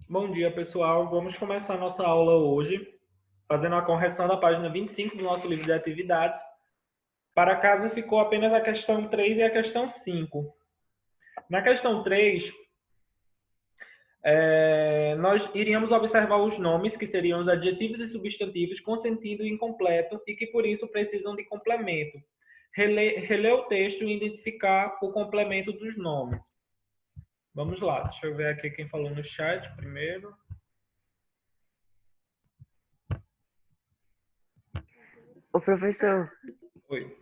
Bom dia, pessoal. Vamos começar a nossa aula hoje, fazendo a correção da página 25 do nosso livro de atividades. Para casa ficou apenas a questão 3 e a questão 5. Na questão 3, nós iríamos observar os nomes, que seriam os adjetivos e substantivos com sentido incompleto e que, por isso, precisam de complemento. Reler o texto e identificar o complemento dos nomes. Vamos lá, deixa eu ver aqui quem falou no chat primeiro. Ô, professor, Oi.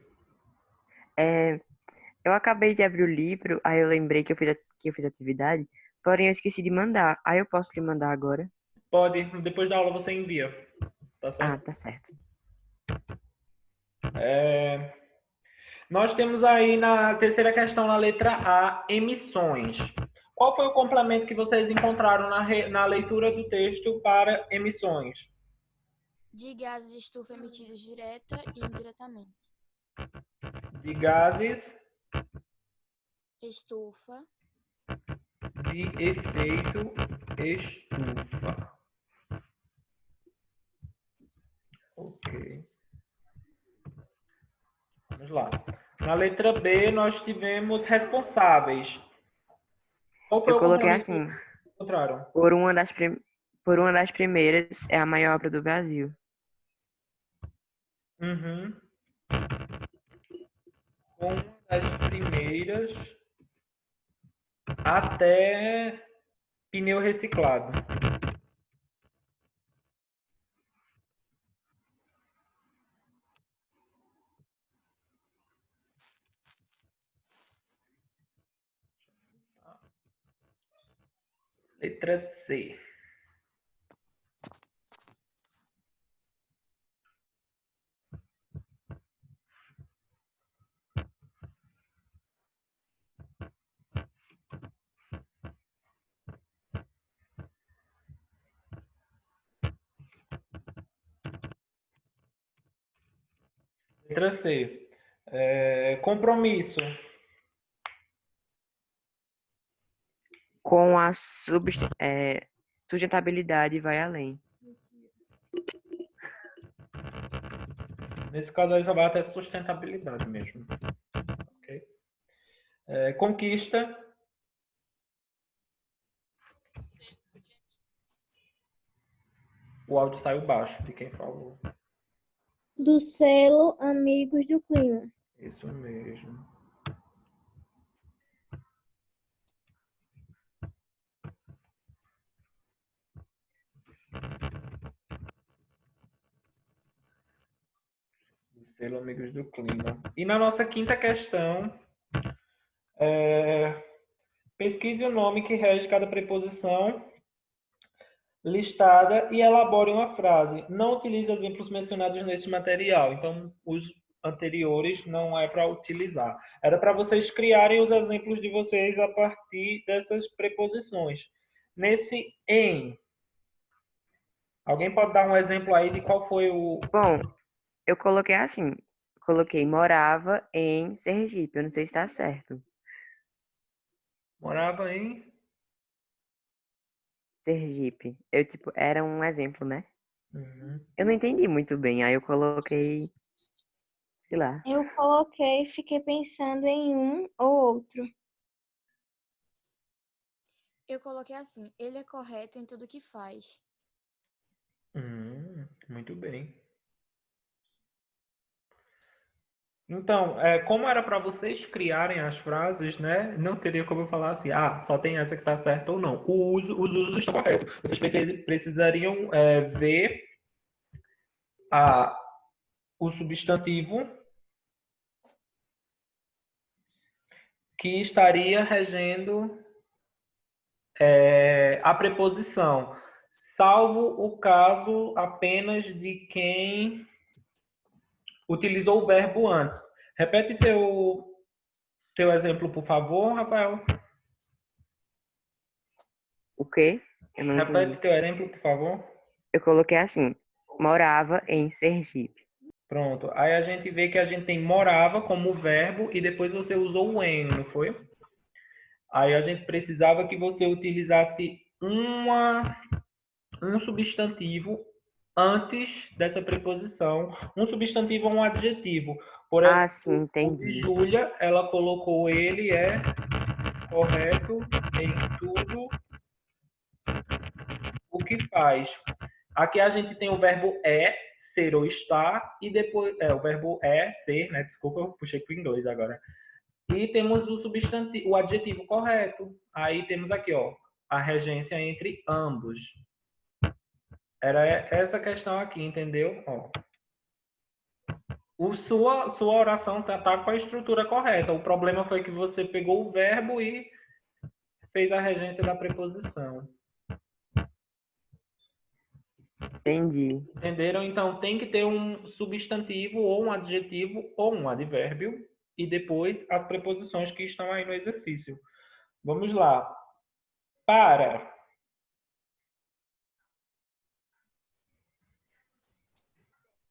eu acabei de abrir o livro, aí eu lembrei que eu fiz atividade, porém eu esqueci de mandar. Aí eu posso lhe mandar agora? Pode, depois da aula você envia, tá Ah, certo? tá certo. Nós temos aí na terceira questão, na letra A, emissões. Qual foi o complemento que vocês encontraram na leitura do texto para emissões? De gases de estufa emitidos direta e indiretamente. De gases Estufa, de efeito estufa. Ok. Vamos lá. Na letra B, nós tivemos responsáveis. Qual foi Eu o coloquei complemento que assim, vocês encontraram? por uma das primeiras, é a maior obra do Brasil. Uhum. Uma das primeiras até pneu reciclado. Letra C. Letra C. Compromisso. Com a sustentabilidade vai além. Nesse caso aí só vai até sustentabilidade mesmo. Okay? Conquista. O áudio saiu baixo de quem falou. Do selo Amigos do Clima. Isso mesmo. Do selo Amigos do Clima. E na nossa quinta questão, pesquise o nome que rege cada preposição listada e elabore uma frase. Não utilize exemplos mencionados nesse material. Então, os anteriores não é para utilizar. Era para vocês criarem os exemplos de vocês a partir dessas preposições. Nesse em, alguém pode dar um exemplo aí de qual foi o... Bom, eu coloquei assim, coloquei morava em Sergipe, eu não sei se está certo. Morava em... Sergipe. Era um exemplo, né? Uhum. Eu não entendi muito bem, aí eu coloquei, sei lá. Eu coloquei e fiquei pensando em um ou outro. eu coloquei assim, ele é correto em tudo que faz. Muito bem. Então, como era para vocês criarem as frases, né? Não teria como eu falar assim, só tem essa que está certa ou não. Os usos estão corretos. Vocês precisariam ver o substantivo que estaria regendo a preposição, salvo o caso apenas de quem utilizou o verbo antes. Repete teu exemplo, por favor, Rafael. O quê? Eu não Repete entendi. teu exemplo, por favor. Eu coloquei assim, morava em Sergipe. Pronto. Aí a gente vê que a gente tem morava como verbo e depois você usou o em, não foi? Aí a gente precisava que você utilizasse um substantivo antes dessa preposição. Um substantivo ou um adjetivo. Por Ah, exemplo, sim, o de entendi. Júlia, ela colocou ele é correto em tudo o que faz. Aqui a gente tem o verbo é, ser ou estar, e depois o verbo é, ser, né? Desculpa, eu puxei para o inglês agora. E temos o substantivo, o adjetivo correto. Aí temos aqui, ó, a regência entre ambos. Era essa questão aqui, entendeu? Ó. Sua oração tá com a estrutura correta. O problema foi que você pegou o verbo e fez a regência da preposição. Entendi. Entenderam? Então, tem que ter um substantivo ou um adjetivo ou um advérbio e depois as preposições que estão aí no exercício. Vamos lá. Para.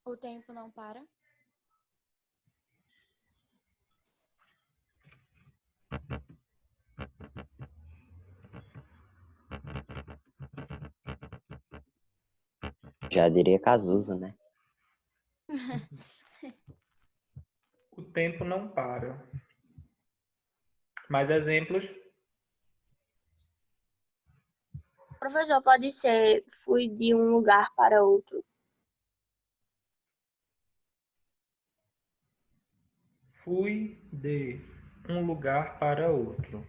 O tempo não para. Já diria Cazuza, né? O tempo não para. Mais exemplos? Professor, pode ser fui de um lugar para outro. Fui de um lugar para outro.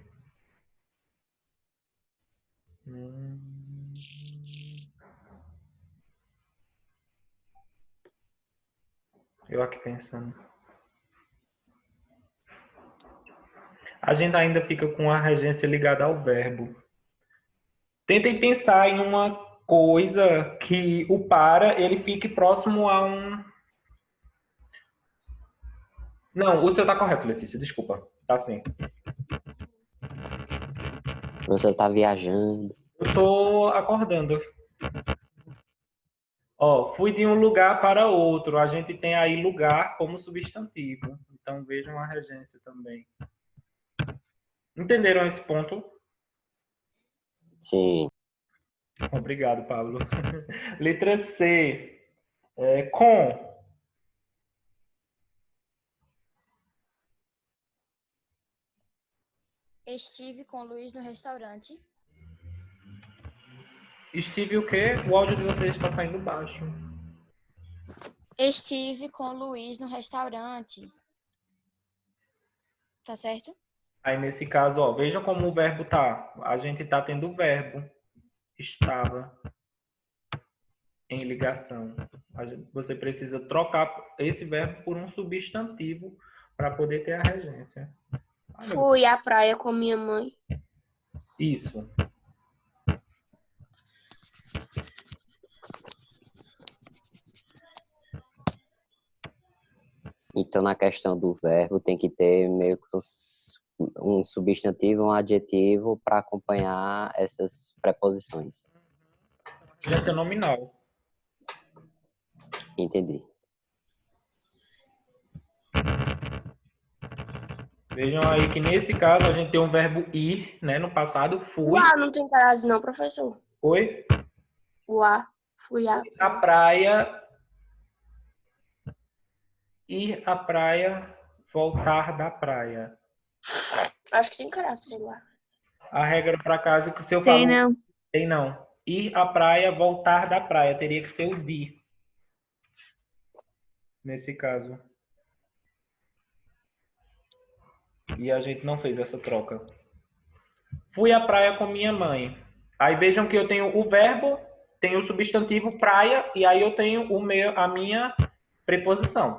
Eu aqui pensando. A gente ainda fica com a regência ligada ao verbo. Tentem pensar em uma coisa que o para, ele fique próximo a um... Não, o seu tá correto, Letícia, desculpa. Tá sim. O professor tá viajando. Eu tô acordando. Ó, fui de um lugar para outro. A gente tem aí lugar como substantivo. Então vejam a regência também. Entenderam esse ponto? Sim. Obrigado, Pablo. Letra C. Com. Estive com Luiz no restaurante. Estive o quê? O áudio de vocês está saindo baixo. Estive com Luiz no restaurante. Tá certo? Aí, nesse caso, ó, veja como o verbo tá. A gente tá tendo o verbo. Estava em ligação. Você precisa trocar esse verbo por um substantivo para poder ter a regência. Fui à praia com minha mãe. Isso. Então, na questão do verbo, tem que ter meio que um substantivo, um adjetivo para acompanhar essas preposições. Regência nominal. Entendi. Vejam aí que nesse caso a gente tem um verbo ir, né? No passado, fui. Uá, não tem frase não, professor. Foi Uá, fui à à praia. Ir à praia, voltar da praia. Acho que tem caráter, sei lá. A regra para casa é que o seu Tem falou. não. Tem não. Ir à praia, voltar da praia. Teria que ser o de. Nesse caso. E a gente não fez essa troca. Fui à praia com minha mãe. Aí vejam que eu tenho o verbo, tenho o substantivo praia, e aí eu tenho a minha preposição.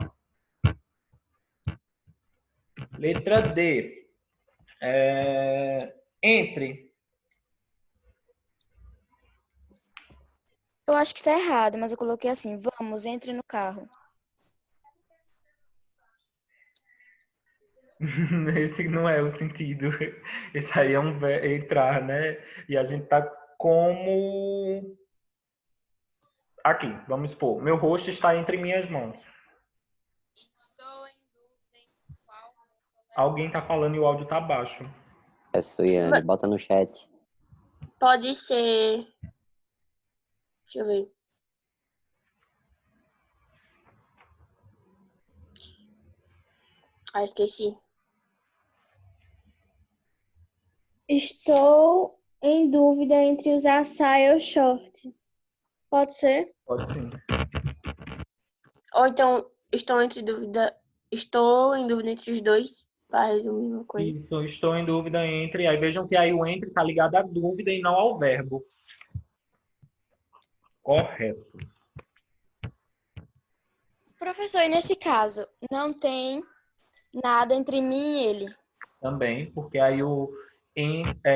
Letra D. Entre. Eu acho que tá errado, mas eu coloquei assim: vamos, entre no carro. Esse não é o sentido. Esse aí é um entrar, né? E a gente tá como... Aqui, vamos supor. Meu rosto está entre minhas mãos. Estou em dúvida em qual. Alguém tá falando e o áudio tá baixo. É Suiane, bota no chat. Pode ser. Deixa eu ver. Ah, esqueci. Estou em dúvida entre usar saia ou short. Pode ser? Pode sim. Ou então, estou em dúvida entre os dois, para resumir uma coisa. Isso, estou em dúvida entre. Aí vejam que aí o entre está ligado à dúvida e não ao verbo. Correto. Professor, e nesse caso, não tem nada entre mim e ele. Também, porque aí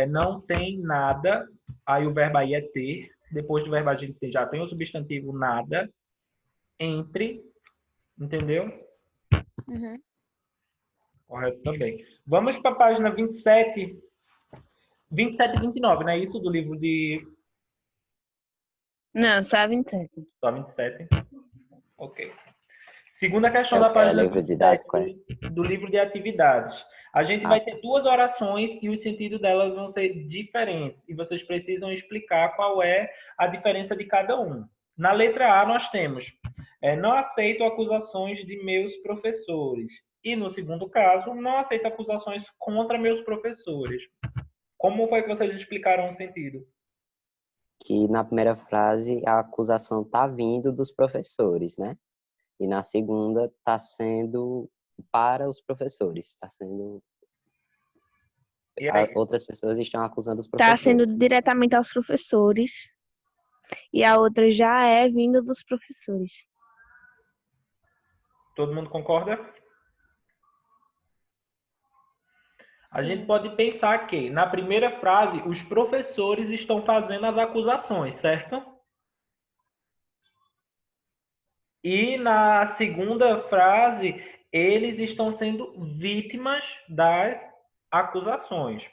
não tem nada, aí o verbo aí é ter. Depois do verbo a gente já tem o substantivo nada, entre, entendeu? Uhum. Correto também. Vamos para a página 27. 27 e 29, não é isso? Do livro de. Não, só 27. Só 27. Ok. Segunda questão É o da que? É página livro 27 didático, é? do livro de atividades. A gente vai ter duas orações e o sentido delas vão ser diferentes. E vocês precisam explicar qual é a diferença de cada um. Na letra A, nós temos: não aceito acusações de meus professores. E no segundo caso, não aceito acusações contra meus professores. Como foi que vocês explicaram o sentido? Que na primeira frase a acusação tá vindo dos professores, né? E na segunda tá sendo para os professores, tá sendo E aí? outras pessoas estão acusando os Tá professores. sendo diretamente aos professores. E a outra já é vindo dos professores. Todo mundo concorda? A gente Sim. pode pensar que, na primeira frase, os professores estão fazendo as acusações, certo? E na segunda frase, eles estão sendo vítimas das acusações.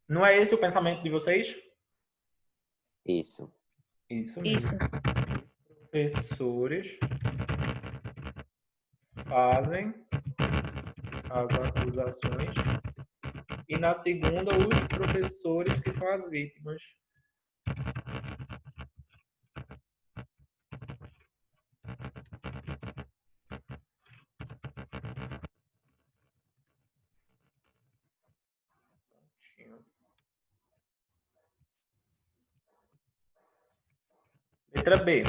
Não é esse o pensamento de vocês? Isso. Isso Isso. mesmo. Professores fazem as acusações. E na segunda, os professores que são as vítimas. Letra B.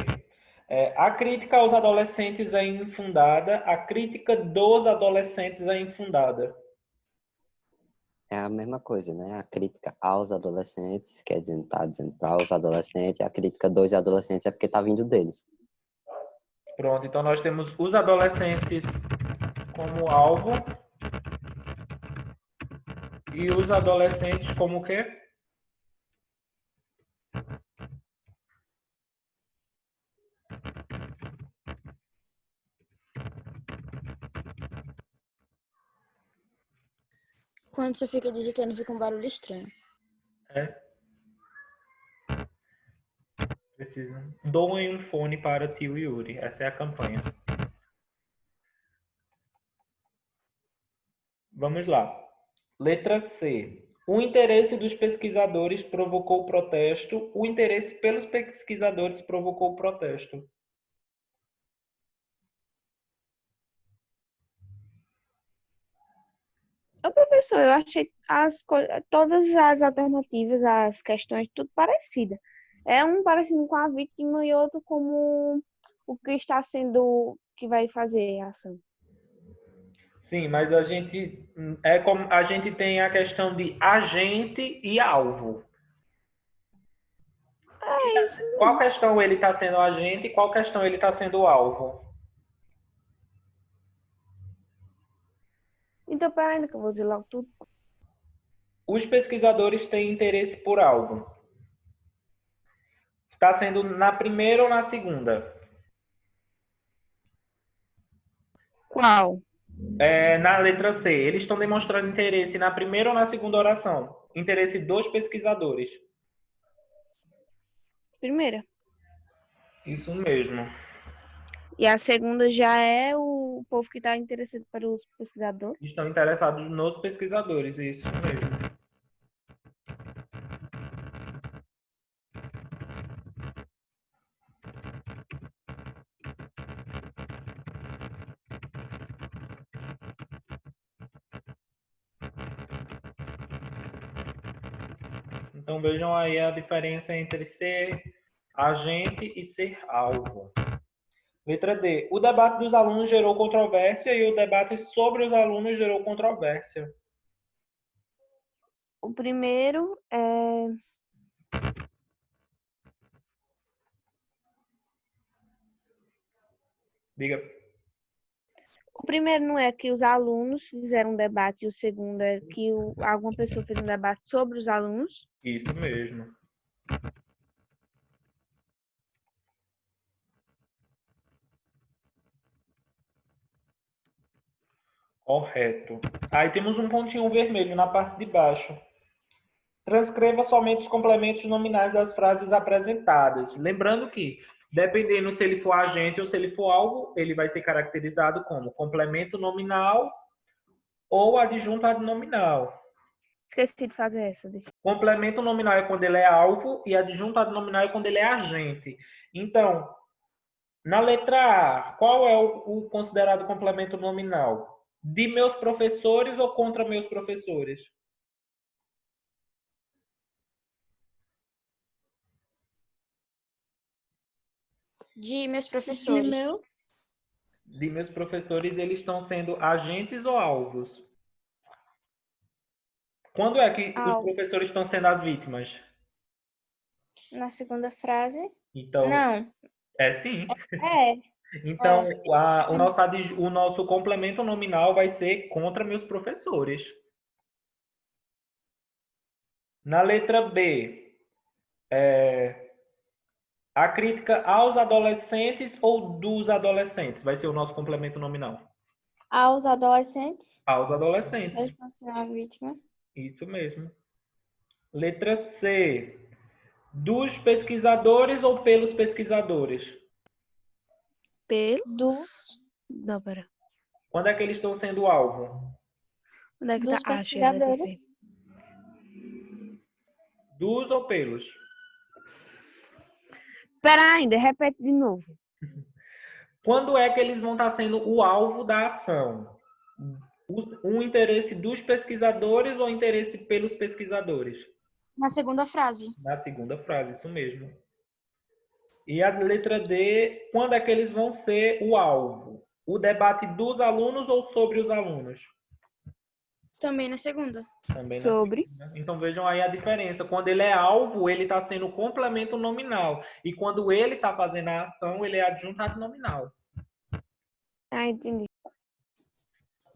A crítica aos adolescentes é infundada. A crítica dos adolescentes é infundada. É a mesma coisa, né? A crítica aos adolescentes, quer dizer, tá dizendo para os adolescentes, a crítica dos adolescentes é porque tá vindo deles. Pronto, então nós temos os adolescentes como alvo e os adolescentes como o quê? Quando você fica digitando, fica um barulho estranho. Precisam. Doem um fone para tio Yuri. Essa é a campanha. Vamos lá. Letra C. O interesse dos pesquisadores provocou o protesto. O interesse pelos pesquisadores provocou o protesto. Ô, professor, eu achei todas as alternativas, as questões, tudo parecida. É um parecido com a vítima e outro como o que está sendo, que vai fazer a ação. Sim, mas a gente como a gente tem a questão de agente e alvo. É isso. Qual questão ele está sendo agente e qual questão ele está sendo alvo? Então, pera ainda que eu vou dizer logo tudo. Os pesquisadores têm interesse por algo. Está sendo na primeira ou na segunda? Qual? Na letra C. Eles estão demonstrando interesse na primeira ou na segunda oração? Interesse dos pesquisadores. Primeira. Isso mesmo. E a segunda já é o povo que está interessado para os pesquisadores. Estão interessados nos pesquisadores. Isso mesmo. Então vejam aí a diferença entre ser agente e ser alvo. Letra D. O debate dos alunos gerou controvérsia e o debate sobre os alunos gerou controvérsia. O primeiro é Diga. O primeiro não é que os alunos fizeram um debate, e o segundo é que alguma pessoa fez um debate sobre os alunos. Isso mesmo. Correto. Aí temos um pontinho vermelho na parte de baixo. Transcreva somente os complementos nominais das frases apresentadas. Lembrando que, dependendo se ele for agente ou se ele for alvo, ele vai ser caracterizado como complemento nominal ou adjunto adnominal. Esqueci de fazer essa. Complemento nominal é quando ele é alvo e adjunto adnominal é quando ele é agente. Então, na letra A, qual é o considerado complemento nominal? De meus professores ou contra meus professores? De meus professores. De meus professores, eles estão sendo agentes ou alvos? Quando é que os Alvos. professores estão sendo as vítimas? Na segunda frase. Então, Não. é sim. É. Então, o nosso complemento nominal vai ser contra meus professores. Na letra B, a crítica aos adolescentes ou dos adolescentes vai ser o nosso complemento nominal. Aos adolescentes. Aos adolescentes. Eles estão sendo a vítima. Isso mesmo. Letra C, dos pesquisadores ou pelos pesquisadores? Dos Não, pera. Quando é que eles estão sendo alvo? Onde é que Dos tá? Ah, achei a letra C. pesquisadores. Dos ou pelos? Pera ainda, repete de novo. Quando é que eles vão estar sendo o alvo da ação? O interesse dos pesquisadores ou o interesse pelos pesquisadores? Na segunda frase. Na segunda frase, isso mesmo. E a letra D, quando é que eles vão ser o alvo? O debate dos alunos ou sobre os alunos? Também na segunda. Também na Sobre. segunda. Então vejam aí a diferença. Quando ele é alvo, ele está sendo complemento nominal. E quando ele está fazendo a ação, ele é adjunto adnominal. Ah, entendi.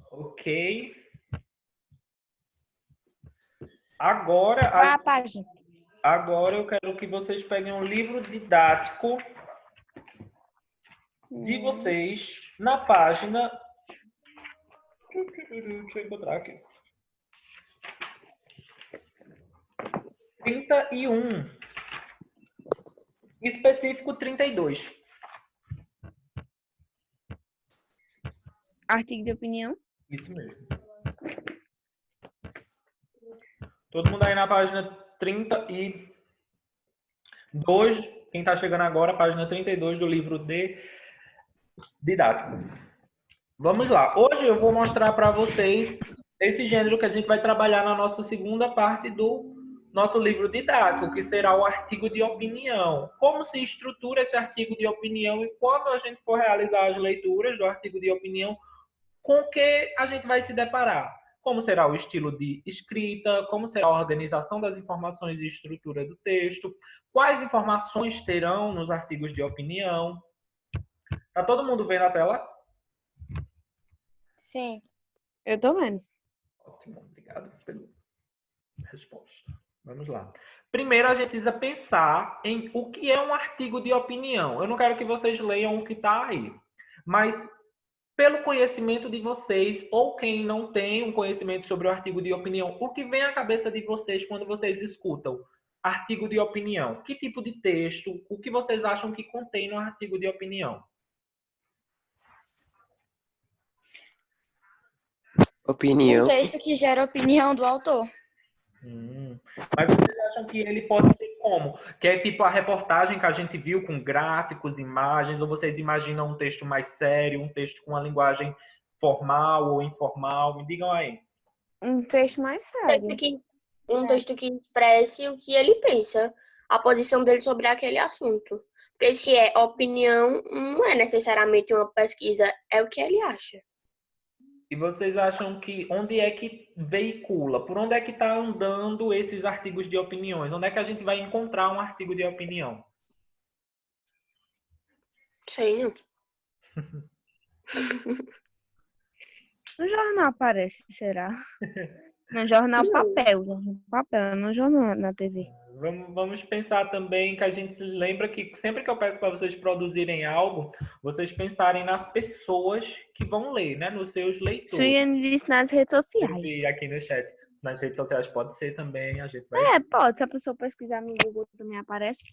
Ok. Agora, Qual a página? agora eu quero que vocês peguem um livro didático de vocês na página. Deixa eu encontrar aqui. 31. Específico 32. Artigo de opinião. Isso mesmo. Todo mundo aí na página 32. Quem está chegando agora, página 32 do livro de didático. Vamos lá. Hoje eu vou mostrar para vocês esse gênero que a gente vai trabalhar na nossa segunda parte do nosso livro didático, que será o artigo de opinião. Como se estrutura esse artigo de opinião e quando a gente for realizar as leituras do artigo de opinião, com o que a gente vai se deparar? Como será o estilo de escrita, como será a organização das informações e estrutura do texto, quais informações terão nos artigos de opinião. Tá todo mundo vendo a tela? Sim. Eu tô vendo. Ótimo, obrigado pela resposta. Vamos lá. Primeiro, a gente precisa pensar em o que é um artigo de opinião. Eu não quero que vocês leiam o que está aí, mas pelo conhecimento de vocês, ou quem não tem um conhecimento sobre o artigo de opinião, o que vem à cabeça de vocês quando vocês escutam artigo de opinião? Que tipo de texto? O que vocês acham que contém no artigo de opinião? Opinião. Um texto que gera a opinião do autor. Mas vocês acham que ele pode ser como? Que é tipo a reportagem que a gente viu com gráficos, imagens, ou vocês imaginam um texto mais sério, um texto com uma linguagem formal ou informal? Me digam aí. Um texto mais sério. um texto que expresse o que ele pensa, a posição dele sobre aquele assunto. Porque se é opinião, não é necessariamente uma pesquisa, é o que ele acha. E vocês acham que onde é que veicula? Por onde é que está andando esses artigos de opiniões? Onde é que a gente vai encontrar um artigo de opinião? Sei não. No jornal aparece, será? No jornal papel, no jornal na TV. Vamos pensar também que a gente se lembra que sempre que eu peço para vocês produzirem algo, vocês pensarem nas pessoas que vão ler, né? Nos seus leitores. Suiane disse nas redes sociais. E aqui no chat. Nas redes sociais pode ser também, a gente vai... Pode. Se a pessoa pesquisar no Google também aparece.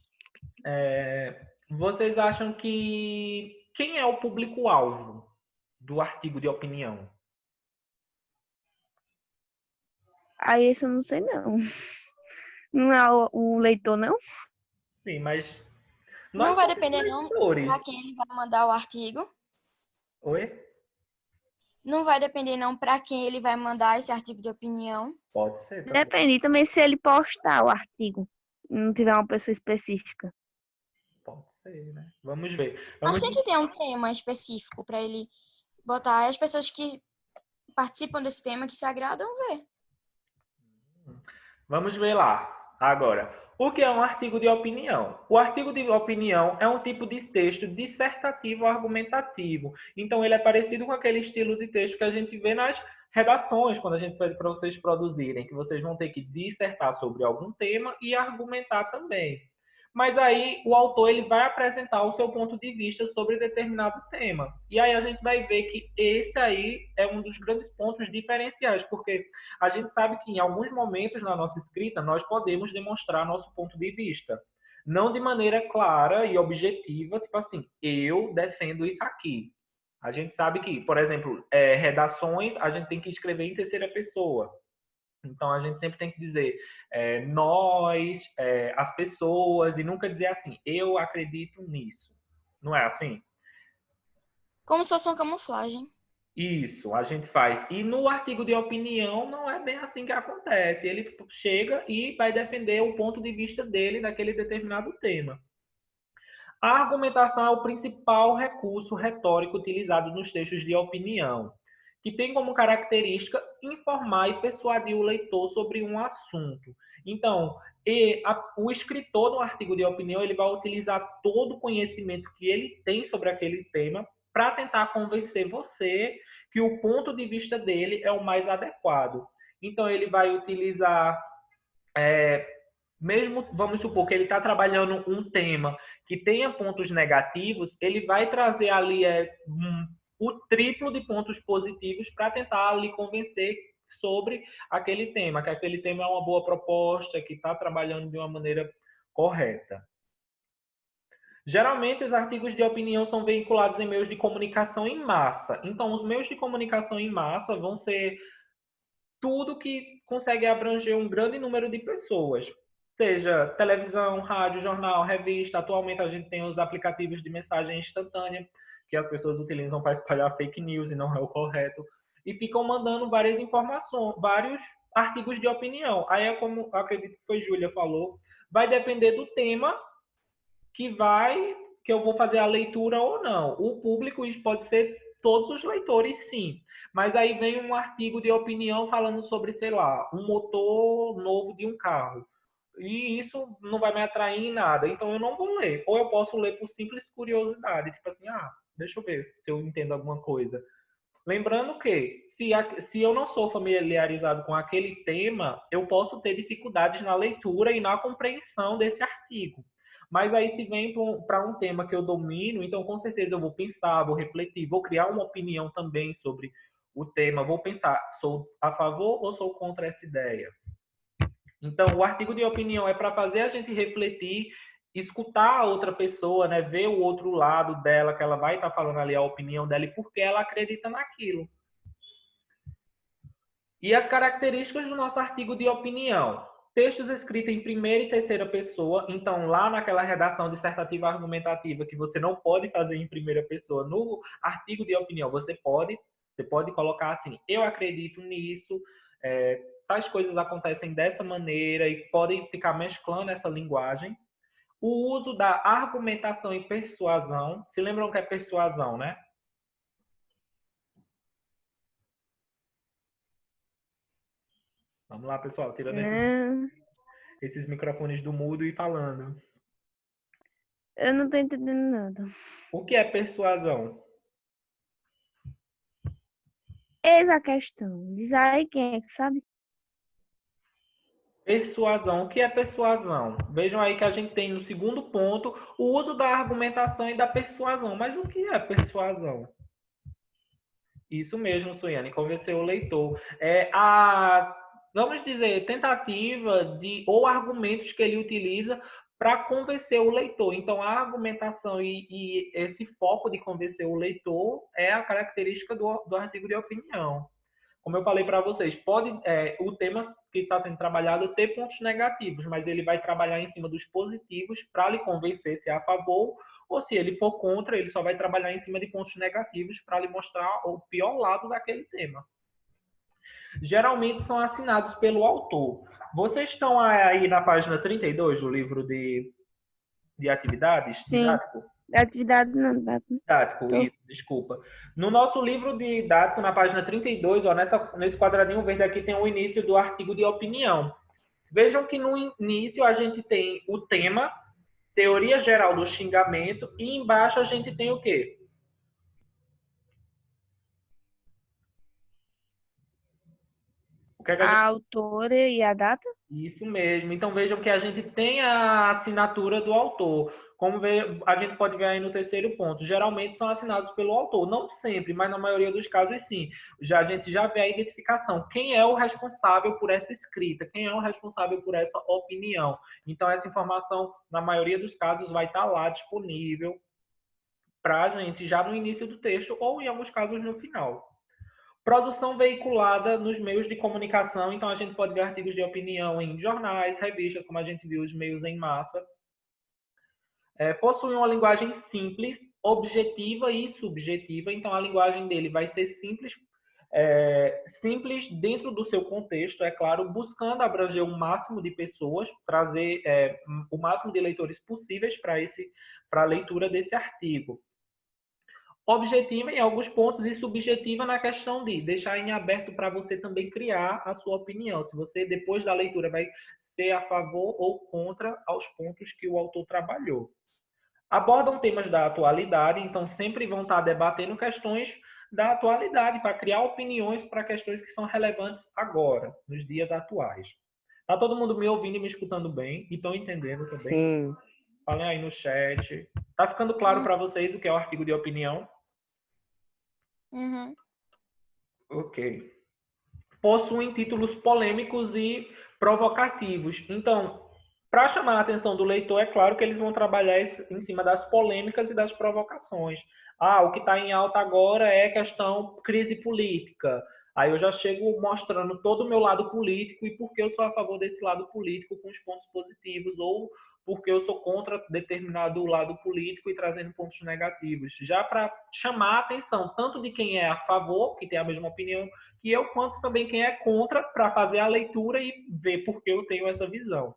Vocês acham que... Quem é o público-alvo do artigo de opinião? Aí esse eu não sei, não. Não é o leitor, não? Sim, mas... Não nós vai somos depender não leitores. para quem ele vai mandar o artigo. Oi? Não vai depender não para quem ele vai mandar esse artigo de opinião. Pode ser. Também. Depende também se ele postar o artigo. Não tiver uma pessoa específica. Pode ser, né? Vamos ver. Mas Vamos... tem que ter um tema específico para ele botar. As pessoas que participam desse tema, que se agradam, ver. Vamos ver lá. Agora, o que é um artigo de opinião? O artigo de opinião é um tipo de texto dissertativo ou argumentativo. Então, ele é parecido com aquele estilo de texto que a gente vê nas redações, quando a gente pede para vocês produzirem, que vocês vão ter que dissertar sobre algum tema e argumentar também. Mas aí o autor ele vai apresentar o seu ponto de vista sobre determinado tema. E aí a gente vai ver que esse aí é um dos grandes pontos diferenciais, porque a gente sabe que em alguns momentos na nossa escrita nós podemos demonstrar nosso ponto de vista. Não de maneira clara e objetiva, tipo assim, eu defendo isso aqui. A gente sabe que, por exemplo, redações a gente tem que escrever em terceira pessoa. Então, a gente sempre tem que dizer nós, as pessoas, e nunca dizer assim, eu acredito nisso. Não é assim? Como se fosse uma camuflagem. Isso, a gente faz. E no artigo de opinião, não é bem assim que acontece. Ele chega e vai defender o ponto de vista dele daquele determinado tema. A argumentação é o principal recurso retórico utilizado nos textos de opinião, que tem como característica informar e persuadir o leitor sobre um assunto. Então, o escritor no artigo de opinião ele vai utilizar todo o conhecimento que ele tem sobre aquele tema para tentar convencer você que o ponto de vista dele é o mais adequado. Então, ele vai utilizar... mesmo, vamos supor que ele está trabalhando um tema que tenha pontos negativos, ele vai trazer ali o triplo de pontos positivos para tentar lhe convencer sobre aquele tema, que aquele tema é uma boa proposta, que está trabalhando de uma maneira correta. Geralmente, os artigos de opinião são veiculados em meios de comunicação em massa. Então, os meios de comunicação em massa vão ser tudo que consegue abranger um grande número de pessoas. Seja televisão, rádio, jornal, revista. Atualmente a gente tem os aplicativos de mensagem instantânea, que as pessoas utilizam para espalhar fake news e não é o correto. E ficam mandando várias informações, vários artigos de opinião. Aí é como, acredito que foi Júlia falou, vai depender do tema que eu vou fazer a leitura ou não. O público pode ser todos os leitores, sim. Mas aí vem um artigo de opinião falando sobre, sei lá, um motor novo de um carro. E isso não vai me atrair em nada. Então eu não vou ler. Ou eu posso ler por simples curiosidade. Tipo assim, deixa eu ver se eu entendo alguma coisa. Lembrando que, se eu não sou familiarizado com aquele tema, eu posso ter dificuldades na leitura e na compreensão desse artigo. Mas aí, se vem para um tema que eu domino, então com certeza eu vou pensar, vou refletir, vou criar uma opinião também sobre o tema. Vou pensar, sou a favor ou sou contra essa ideia? Então, o artigo de opinião é para fazer a gente refletir, escutar a outra pessoa, né? Ver o outro lado dela, que ela vai estar falando ali a opinião dela e por que ela acredita naquilo. E as características do nosso artigo de opinião. Textos escritos em primeira e terceira pessoa. Então, lá naquela redação dissertativa argumentativa que você não pode fazer em primeira pessoa, no artigo de opinião você pode colocar assim, eu acredito nisso, tais coisas acontecem dessa maneira e podem ficar mesclando essa linguagem. O uso da argumentação e persuasão. Se lembram que é persuasão, né? Vamos lá, pessoal, tirando esses microfones do mudo e falando. Eu não tô entendendo nada. O que é persuasão? Eis a questão. Diz aí quem é que sabe? Persuasão. O que é persuasão? Vejam aí que a gente tem no segundo ponto o uso da argumentação e da persuasão. Mas o que é persuasão? Isso mesmo, Suiane, convencer o leitor. É a, vamos dizer, tentativa de ou argumentos que ele utiliza para convencer o leitor. Então, a argumentação e esse foco de convencer o leitor é a característica do artigo de opinião. Como eu falei para vocês, pode o tema que está sendo trabalhado ter pontos negativos, mas ele vai trabalhar em cima dos positivos para lhe convencer se é a favor, ou se ele for contra, ele só vai trabalhar em cima de pontos negativos para lhe mostrar o pior lado daquele tema. Geralmente são assinados pelo autor. Vocês estão aí na página 32 do livro de atividades? Sim. Didático? Atividade não, Didático, isso, desculpa. No nosso livro didático, na página 32, ó, nesse quadradinho verde aqui tem o início do artigo de opinião. Vejam que no início a gente tem o tema, teoria geral do xingamento, e embaixo a gente tem o quê? O que é que A autora e a data? Isso mesmo. Então vejam que a gente tem a assinatura do autor. Como a gente pode ver aí no terceiro ponto, geralmente são assinados pelo autor. Não sempre, mas na maioria dos casos sim. A gente já vê a identificação. Quem é o responsável por essa escrita? Quem é o responsável por essa opinião? Então essa informação, na maioria dos casos, vai estar lá disponível para a gente já no início do texto ou em alguns casos no final. Produção veiculada nos meios de comunicação, então a gente pode ver artigos de opinião em jornais, revistas, como a gente viu os meios em massa. Possui uma linguagem simples, objetiva e subjetiva, então a linguagem dele vai ser simples, simples dentro do seu contexto, é claro, buscando abranger o máximo de pessoas, trazer o máximo de leitores possíveis para a leitura desse artigo. Objetiva em alguns pontos e subjetiva na questão de deixar em aberto para você também criar a sua opinião. Se você, depois da leitura, vai ser a favor ou contra aos pontos que o autor trabalhou. Abordam temas da atualidade, então sempre vão estar debatendo questões da atualidade para criar opiniões para questões que são relevantes agora, nos dias atuais. Tá todo mundo me ouvindo e me escutando bem? E estão entendendo também? Sim. Falem aí no chat. Tá ficando claro para vocês o que é o artigo de opinião? Uhum. Ok. Possuem títulos polêmicos e provocativos. Então, para chamar a atenção do leitor, é claro que eles vão trabalhar em cima das polêmicas e das provocações. O que está em alta agora é questão crise política. Aí eu já chego mostrando todo o meu lado político e por que eu sou a favor desse lado político com os pontos positivos, ou porque eu sou contra determinado lado político e trazendo pontos negativos. Já para chamar a atenção tanto de quem é a favor, que tem a mesma opinião que eu, quanto também quem é contra, para fazer a leitura e ver por que eu tenho essa visão.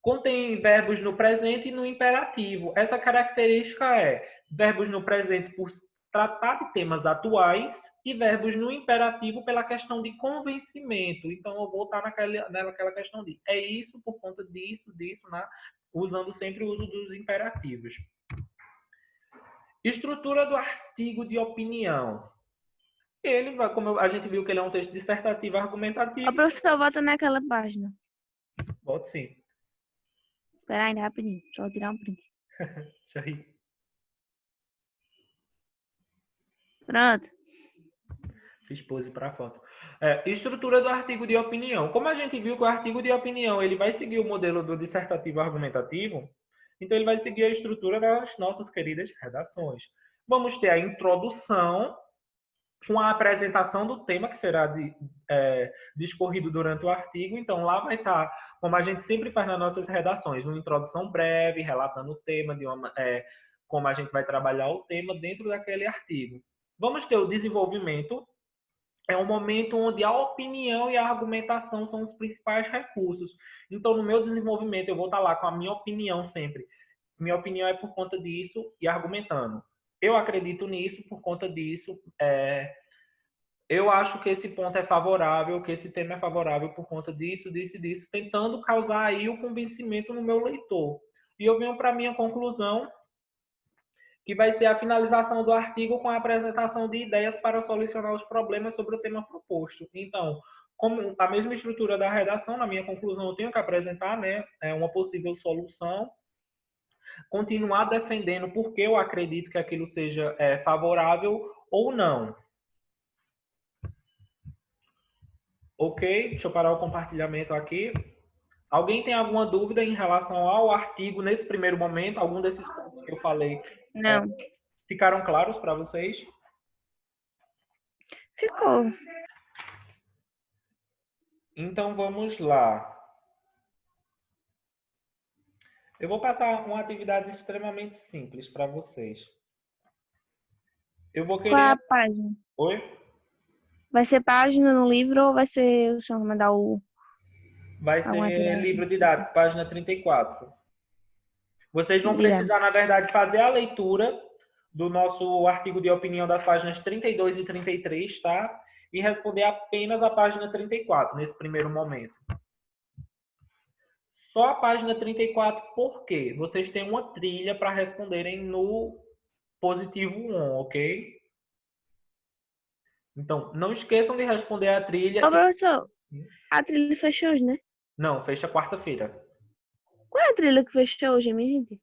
Contém verbos no presente e no imperativo. Essa característica é verbos no presente por tratar de temas atuais e verbos no imperativo pela questão de convencimento. Então, eu vou estar naquela questão de é isso por conta disso, né? Usando sempre o uso dos imperativos. Estrutura do artigo de opinião. Ele vai, como a gente viu que ele é um texto dissertativo argumentativo. O professor, volta naquela página. Volto sim. Espera ainda, rapidinho. Só vou tirar um print. Já ri. Pronto. Fiz pose para a foto. Estrutura do artigo de opinião. Como a gente viu que o artigo de opinião ele vai seguir o modelo do dissertativo argumentativo, então ele vai seguir a estrutura das nossas queridas redações. Vamos ter a introdução, com a apresentação do tema que será discorrido durante o artigo. Então, lá vai estar, como a gente sempre faz nas nossas redações, uma introdução breve, relatando o tema, como a gente vai trabalhar o tema dentro daquele artigo. Vamos ter o desenvolvimento, é um momento onde a opinião e a argumentação são os principais recursos. Então, no meu desenvolvimento, eu vou estar lá com a minha opinião sempre. Minha opinião é por conta disso e argumentando. Eu acredito nisso por conta disso. Eu acho que esse ponto é favorável, que esse tema é favorável por conta disso, disso e disso, tentando causar aí o convencimento no meu leitor. E eu venho para a minha conclusão, que vai ser a finalização do artigo com a apresentação de ideias para solucionar os problemas sobre o tema proposto. Então, como a mesma estrutura da redação, na minha conclusão eu tenho que apresentar, né, uma possível solução, continuar defendendo porque eu acredito que aquilo seja favorável ou não. Ok? Deixa eu parar o compartilhamento aqui. Alguém tem alguma dúvida em relação ao artigo nesse primeiro momento? Algum desses pontos que eu falei Não, ficaram claros para vocês? ficou. Então vamos lá. Eu vou passar uma atividade extremamente simples para vocês. Eu vou Qual é querer. a página? Oi? Vai ser página no livro ou vai ser o senhor mandar o... Vai alguma ser atividade? livro didático, página 34. Vocês vão Didático. precisar, na verdade, fazer a leitura do nosso artigo de opinião das páginas 32 e 33, tá? E responder apenas a página 34, nesse primeiro momento. Só a página 34, por quê? Vocês têm uma trilha para responderem no positivo 1, ok? Então, não esqueçam de responder a trilha. Ô, professor, a trilha fechou hoje, né? Não, fecha quarta-feira. Qual é a trilha que fechou hoje, minha gente?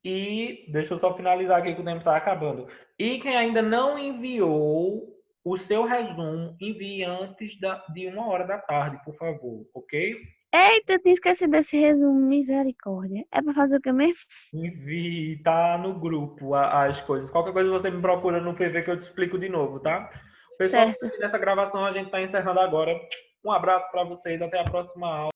E deixa eu só finalizar aqui que o tempo está acabando. E quem ainda não enviou o seu resumo, envie antes de 1h da tarde, por favor, ok? Eita, eu tinha esquecido desse resumo, misericórdia. É pra fazer o que mesmo? Envie, tá no grupo as coisas. Qualquer coisa você me procura no PV que eu te explico de novo, tá? Pessoal, Certo. nessa gravação a gente está encerrando agora. Um abraço para vocês, até a próxima aula.